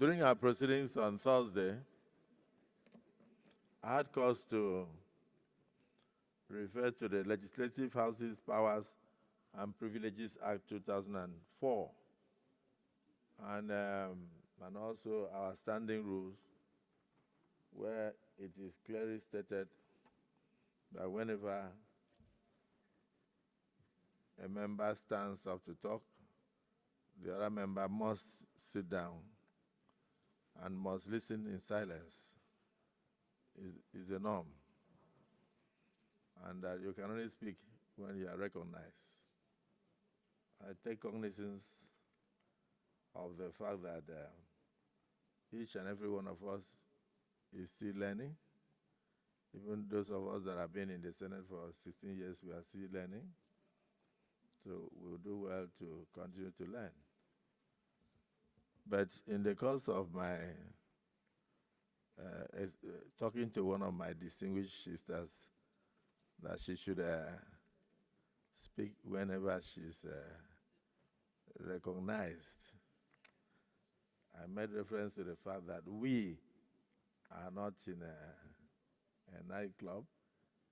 During our proceedings on Thursday, I had cause to refer to the Legislative House's Powers and Privileges Act 2004 and also our standing rules, where it is clearly stated that whenever a member stands up to talk, the other member must sit down and must listen in silence, is the norm, and that you can only speak when you are recognized. I take cognizance of the fact that each and every one of us is still learning. Even those of us that have been in the Senate for 16 years, we are still learning. So we'll do well to continue to learn. But in the course of my talking to one of my distinguished sisters that she should speak whenever she's recognized, I made reference to the fact that we are not in a nightclub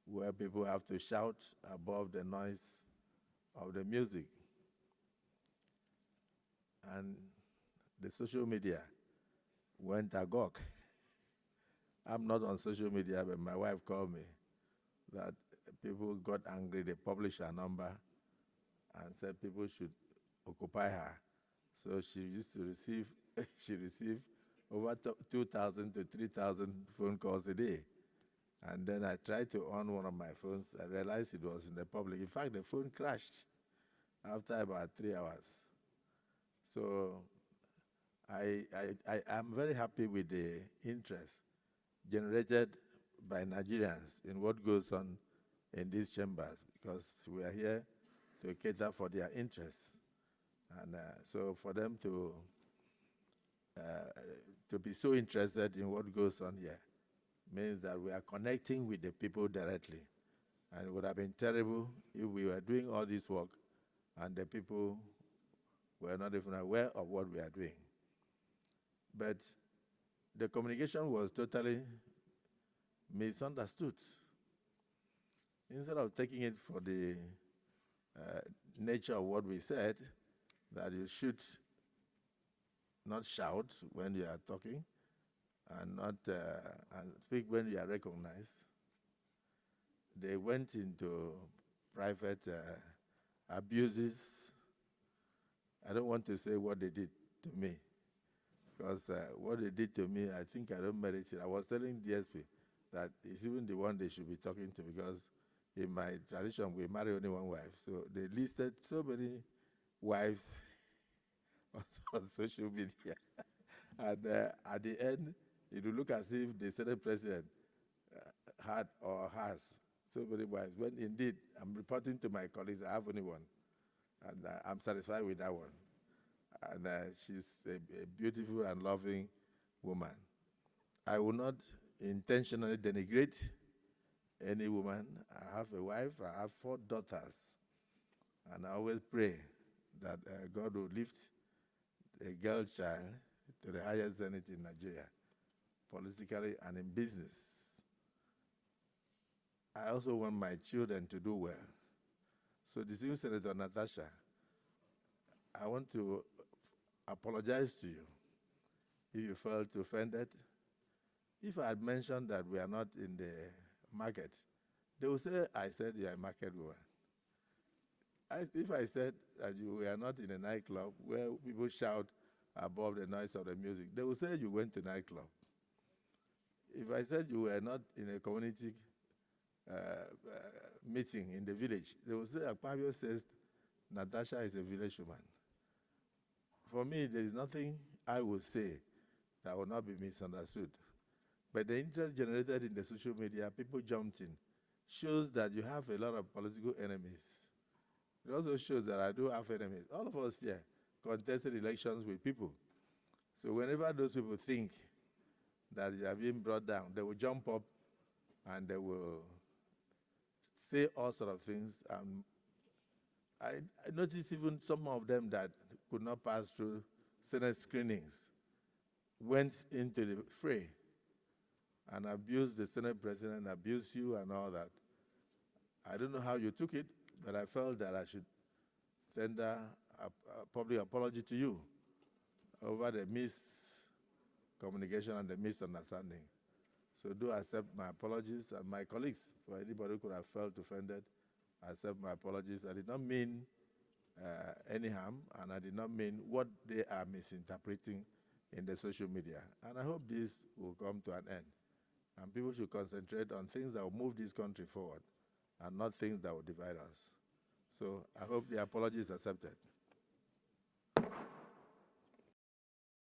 where people have to shout above the noise of the music. And the social media went agog. I'm not on social media, but my wife called me that people got angry. They published her number and said people should occupy her. So she used to receive, she received over 2,000 to 3,000 phone calls a day. And then I tried to on one of my phones. I realized it was in the public. In fact, the phone crashed after about 3 hours. So I'm very happy with the interest generated by Nigerians in what goes on in these chambers, because we are here to cater for their interests. And so for them to be so interested in what goes on here means that we are connecting with the people directly. And it would have been terrible if we were doing all this work and the people were not even aware of what we are doing. But the communication was totally misunderstood. Instead of taking it for the nature of what we said, that you should not shout when you are talking and not and speak when you are recognized, they went into private abuses. I don't want to say what they did to me, because what they did to me, I think I don't merit it. I was telling DSP that it's even the one they should be talking to, because in my tradition, we marry only one wife. So they listed so many wives on social media. And at the end, it will look as if the Senate president had or has so many wives. When indeed, I'm reporting to my colleagues, I have only one. And I'm satisfied with that one. And she's a beautiful and loving woman. I will not intentionally denigrate any woman. I have a wife, I have 4 daughters. And I always pray that God will lift a girl child to the highest zenith in Nigeria, politically and in business. I also want my children to do well. So, distinguished Senator Natasha, I want to apologize to you if you felt offended. If I had mentioned that we are not in the market, they will say I said you are a market woman. If I said that you were not in a nightclub where people shout above the noise of the music, they will say you went to nightclub. If I said you were not in a community meeting in the village, they will say Akpabio says Natasha is a village woman. For me, there is nothing I will say that will not be misunderstood. But the interest generated in the social media, people jumped in, shows that you have a lot of political enemies. It also shows that I do have enemies. All of us here contested elections with people. So whenever those people think that you are being brought down, they will jump up and they will say all sorts of things. I noticed even some of them that could not pass through Senate screenings went into the fray and abused the Senate President, abused you and all that. I don't know how you took it, but I felt that I should tender a public apology to you over the miscommunication and the misunderstanding. So do accept my apologies, and my colleagues, for anybody who could have felt offended, I accept my apologies. I did not mean any harm, and I did not mean what they are misinterpreting in the social media. And I hope this will come to an end. And people should concentrate on things that will move this country forward and not things that will divide us. So I hope the apology is accepted.